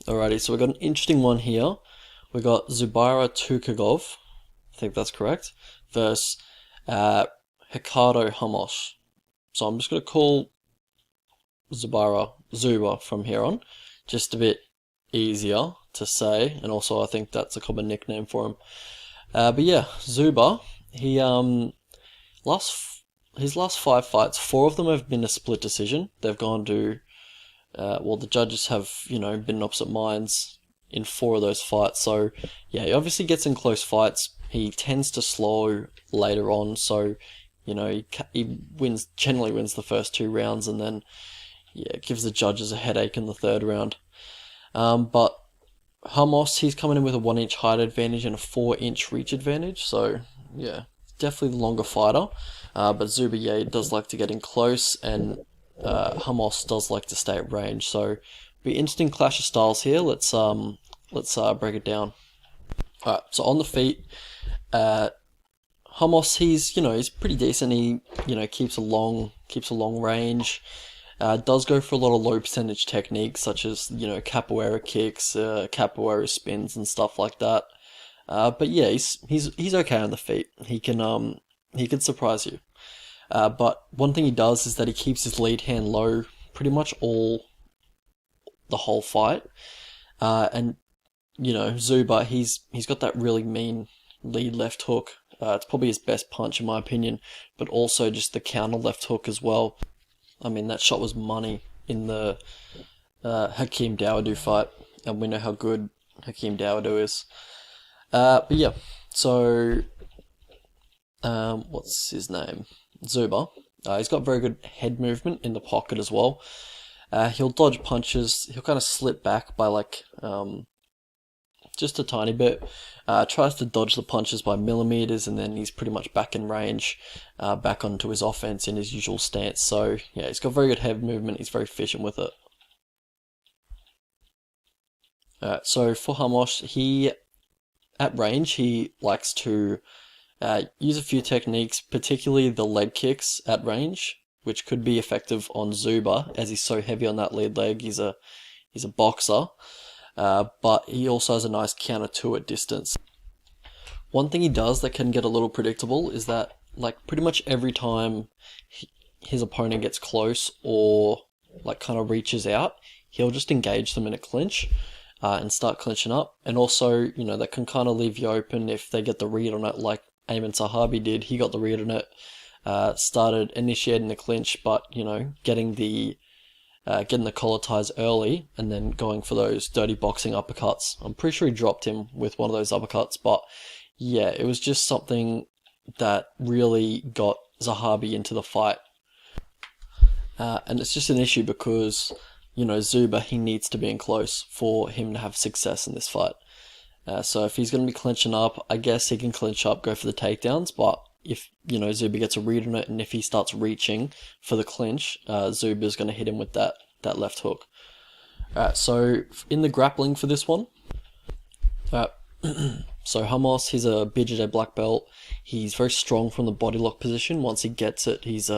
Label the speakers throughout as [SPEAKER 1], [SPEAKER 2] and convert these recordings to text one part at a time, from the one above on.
[SPEAKER 1] Alrighty, so we've got an interesting one here. We've got Zubaira Tukhugov, I think that's correct, versus Ricardo Ramos. So I'm just going to call Zubaira Zuba from here on, just a bit easier to say, and also I think that's a common nickname for him. But yeah, Zuba, he last his last 5 fights, 4 of them have been a split decision. They've gone to well, the judges have, been in opposite minds in 4 of those fights. So, yeah, he obviously gets in close fights. He tends to slow later on. So, he generally wins the first 2 rounds, and then, yeah, it gives the judges a headache in the third round. But Ramos, he's coming in with a 1 inch height advantage and a 4 inch reach advantage. So, yeah, definitely the longer fighter. But Zuba, yeah, does like to get in close, and Ramos does like to stay at range. So, be interesting clash of styles here. Let's break it down. Alright, so on the feet, Ramos, he's pretty decent. He keeps a long range. Does go for a lot of low percentage techniques such as capoeira kicks, capoeira spins, and stuff like that. But yeah, he's okay on the feet. He can surprise you. But one thing he does is that he keeps his lead hand low pretty much the whole fight. And Zuba, he's got that really mean lead left hook. It's probably his best punch in my opinion, but also just the counter left hook as well. I mean, that shot was money in the Hakeem Dawodu fight, and we know how good Hakeem Dawodu is. But yeah, so what's his name? Zuba. He's got very good head movement in the pocket as well. He'll dodge punches. He'll kind of slip back by just a tiny bit. Tries to dodge the punches by millimeters, and then he's pretty much back in range, back onto his offense in his usual stance. So yeah, he's got very good head movement. He's very efficient with it. So for Ramos, at range, he likes to use a few techniques, particularly the leg kicks at range, which could be effective on Zuba, as he's so heavy on that lead leg. He's a boxer, but he also has a nice counter to at distance. One thing he does that can get a little predictable is that, pretty much every time his opponent gets close or kind of reaches out, he'll just engage them in a clinch. And start clinching up, and also, that can kind of leave you open if they get the read on it, like Ayman Sahabi did. He got the read on it, started initiating the clinch, but getting the collar ties early, and then going for those dirty boxing uppercuts. I'm pretty sure he dropped him with one of those uppercuts, but yeah, it was just something that really got Zahabi into the fight, and it's just an issue because Zuba, he needs to be in close for him to have success in this fight. So if he's going to be clinching up, I guess he can clinch up, go for the takedowns, but if, Zuba gets a read on it, and if he starts reaching for the clinch, Zuba's going to hit him with that left hook. So in the grappling for this one, so Ramos, he's a BJJ black belt. He's very strong from the body lock position. Once he gets it, he's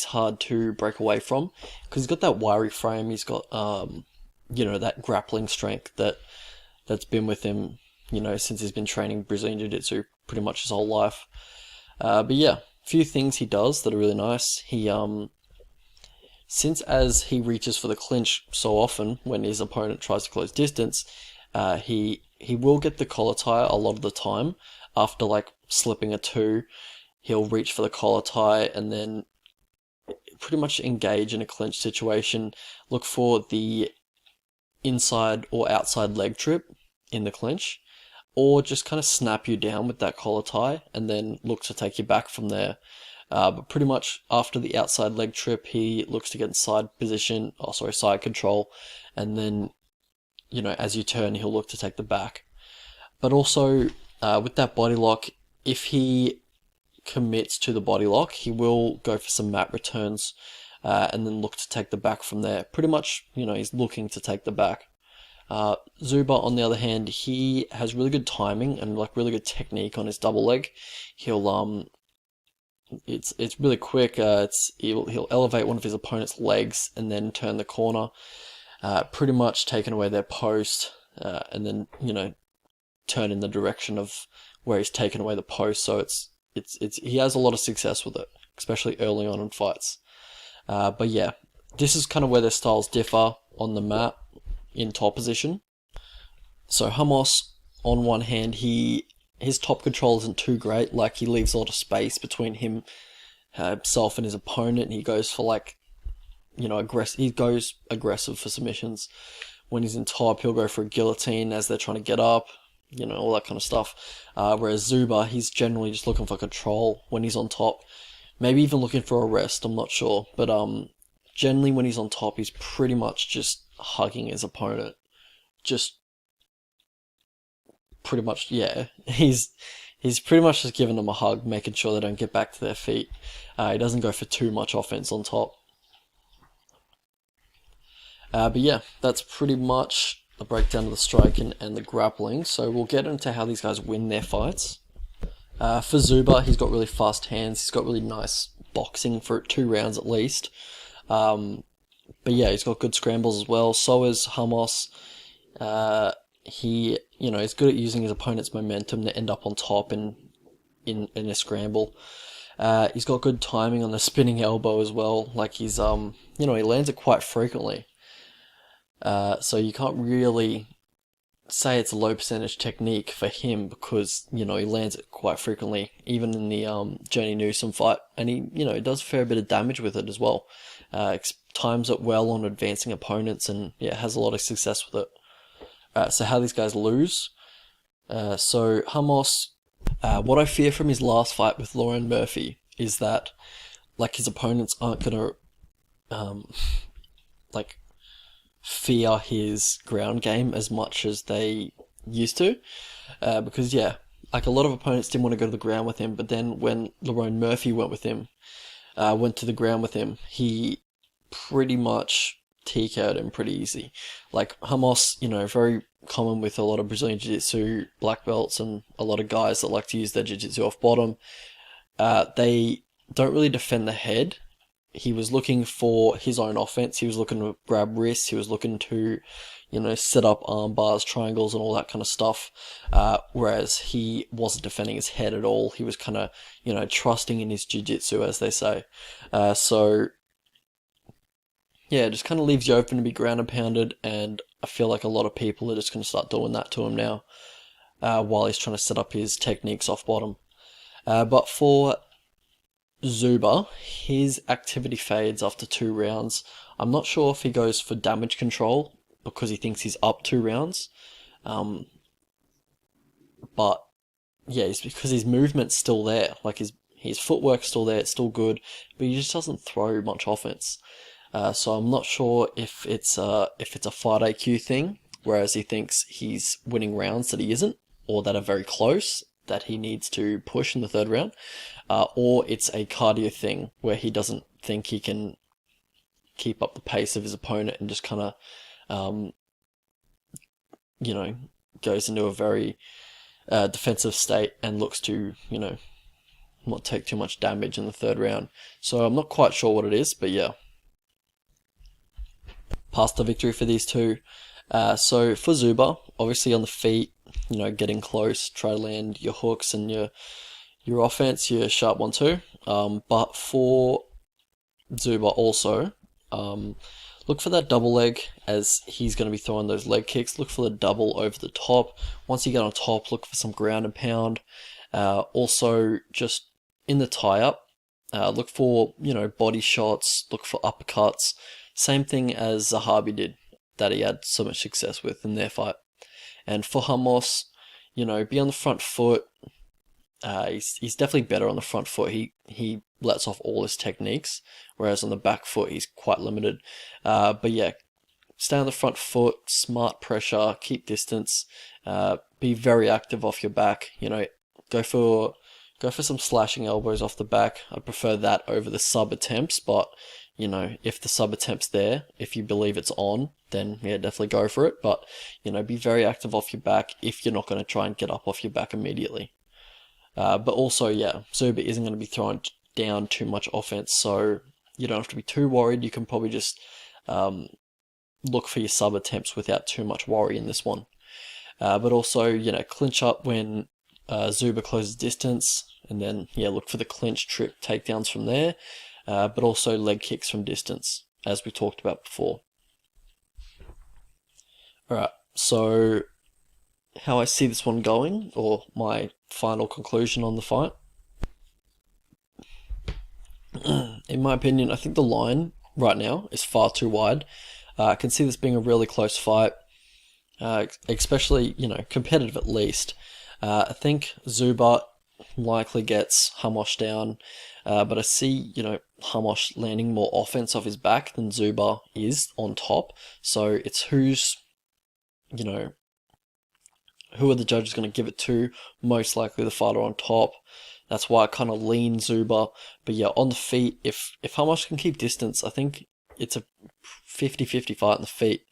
[SPEAKER 1] hard to break away from, because he's got that wiry frame. He's got that grappling strength that's been with him since he's been training Brazilian Jiu-Jitsu pretty much his whole life. But yeah, a few things he does that are really nice. He since as he reaches for the clinch so often when his opponent tries to close distance, he will get the collar tie a lot of the time. After slipping a 2, he'll reach for the collar tie and then pretty much engage in a clinch situation. Look for the inside or outside leg trip in the clinch, or just kind of snap you down with that collar tie and then look to take you back from there. But pretty much after the outside leg trip, he looks to get in side control, and then as you turn, he'll look to take the back. But also with that body lock, if he commits to the body lock, he will go for some mat returns, and then look to take the back from there. Pretty much, he's looking to take the back. Zuba, on the other hand, he has really good timing and really good technique on his double leg. He'll it's really quick. He'll elevate one of his opponent's legs and then turn the corner. pretty much taking away their post, and then, turn in the direction of where he's taken away the post. So he has a lot of success with it, especially early on in fights. But yeah, this is kind of where their styles differ on the map in top position. So Ramos, on one hand, his top control isn't too great. Like, he leaves a lot of space between himself and his opponent, and he goes for, like, he goes aggressive for submissions. When he's in top, he'll go for a guillotine as they're trying to get up, all that kind of stuff. Whereas Zuba, he's generally just looking for control when he's on top. Maybe even looking for a rest, I'm not sure. But generally when he's on top, he's pretty much just hugging his opponent. Just pretty much, yeah. He's pretty much just giving them a hug, making sure they don't get back to their feet. He doesn't go for too much offense on top. But yeah, that's pretty much the breakdown of the striking and the grappling. So we'll get into how these guys win their fights. For Zuba, he's got really fast hands. He's got really nice boxing for 2 rounds at least. But yeah, he's got good scrambles as well. So is Ramos. He's good at using his opponent's momentum to end up on top in a scramble. He's got good timing on the spinning elbow as well. Like, he lands it quite frequently. So you can't really say it's a low percentage technique for him, because, he lands it quite frequently, even in the Johnny Newsom fight, and he does a fair bit of damage with it as well. Times it well on advancing opponents, and yeah, has a lot of success with it. So how these guys lose. So Ramos, what I fear from his last fight with Lauren Murphy is that, like, his opponents aren't gonna fear his ground game as much as they used to, because yeah, like, a lot of opponents didn't want to go to the ground with him, but then when Lauren Murphy went to the ground with him, he pretty much TK'd him pretty easy. Like, Ramos, very common with a lot of Brazilian Jiu-Jitsu black belts and a lot of guys that like to use their Jiu-Jitsu off bottom. They don't really defend the head. He was looking for his own offense. He was looking to grab wrists. He was looking to, set up arm bars, triangles, and all that kind of stuff. Whereas he wasn't defending his head at all. He was kind of, trusting in his jiu-jitsu, as they say. So, yeah, it just kind of leaves you open to be ground and pounded. And I feel like a lot of people are just going to start doing that to him now, while he's trying to set up his techniques off bottom. But for Zuba, his activity fades after 2 rounds. I'm not sure if he goes for damage control because he thinks he's up 2 rounds. But yeah, it's because his movement's still there. Like, his footwork's still there, it's still good, but he just doesn't throw much offense. So I'm not sure if it's a fight IQ thing, whereas he thinks he's winning rounds that he isn't, or that are very close, that he needs to push in the 3rd round, or it's a cardio thing where he doesn't think he can keep up the pace of his opponent and just kind of, goes into a very defensive state and looks to, not take too much damage in the 3rd round. So I'm not quite sure what it is, but yeah. Past the victory for these two. So for Zuba, obviously on the feet, getting close, try to land your hooks and your offense, your sharp 1-2. But for Zuba also, look for that double leg, as he's going to be throwing those leg kicks. Look for the double over the top. Once you get on top, look for some ground and pound. Also, just in the tie-up, look for, body shots, look for uppercuts. Same thing as Zahabi did, that he had so much success with in their fight. And for Ramos, be on the front foot. He's definitely better on the front foot. He lets off all his techniques, whereas on the back foot he's quite limited. But yeah, stay on the front foot, smart pressure, keep distance, be very active off your back. Go for some slashing elbows off the back. I prefer that over the sub attempts, but if the sub attempt's there, if you believe it's on, then yeah, definitely go for it. But, be very active off your back if you're not going to try and get up off your back immediately. But also, yeah, Zuba isn't going to be throwing down too much offense, so you don't have to be too worried. You can probably just look for your sub attempts without too much worry in this one. But also, you know, clinch up when Zuba closes distance, and then, yeah, look for the clinch trip takedowns from there, but also leg kicks from distance, as we talked about before. Alright, so how I see this one going, or my final conclusion on the fight. In my opinion, I think the line right now is far too wide. I can see this being a really close fight, especially, you know, competitive at least. I think Zuba likely gets Ramos down, but I see, you know, Ramos landing more offense off his back than Zuba is on top. So it's who's, you know, who are the judges going to give it to? Most likely the fighter on top. That's why I kind of lean Zuba. But yeah, on the feet, if Ramos can keep distance, I think it's a 50-50 fight on the feet.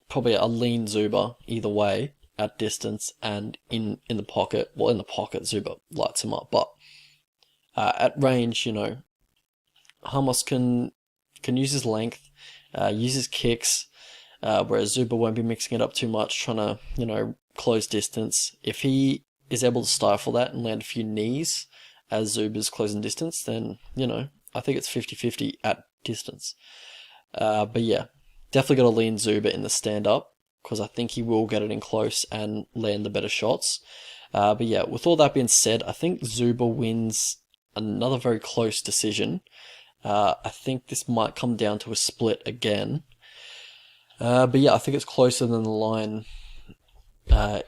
[SPEAKER 1] Probably a lean Zuba either way at distance, and in the pocket. Well, in the pocket, Zuba lights him up. But at range, you know, Ramos can use his length, use his kicks, whereas Zuba won't be mixing it up too much, trying to, you know, close distance. If he is able to stifle that and land a few knees as Zuba's closing distance, then, you know, I think it's 50-50 at distance. But yeah, definitely got to lean Zuba in the stand-up, because I think he will get it in close and land the better shots. But yeah, with all that being said, I think Zuba wins another very close decision. I think this might come down to a split again. But yeah, I think it's closer than the line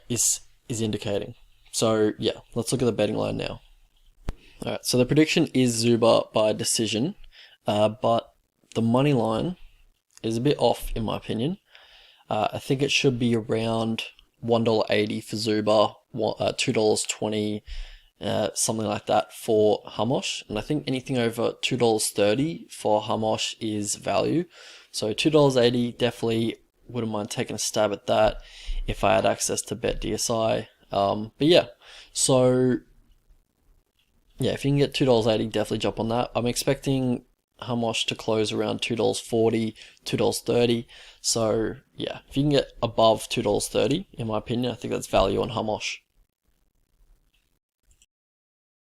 [SPEAKER 1] is indicating. So yeah, let's look at the betting line now. Alright, so the prediction is Zuba by decision, but the money line is a bit off in my opinion. I think it should be around $1.80 for Zuba, $2.20, something like that for Ramos. And I think anything over $2.30 for Ramos is value. So $2.80, definitely wouldn't mind taking a stab at that if I had access to BetDSI. But yeah, so yeah, if you can get $2.80, definitely jump on that. I'm expecting Ramos to close around $2.40, $2.30. So yeah, if you can get above $2.30, in my opinion, I think that's value on Ramos.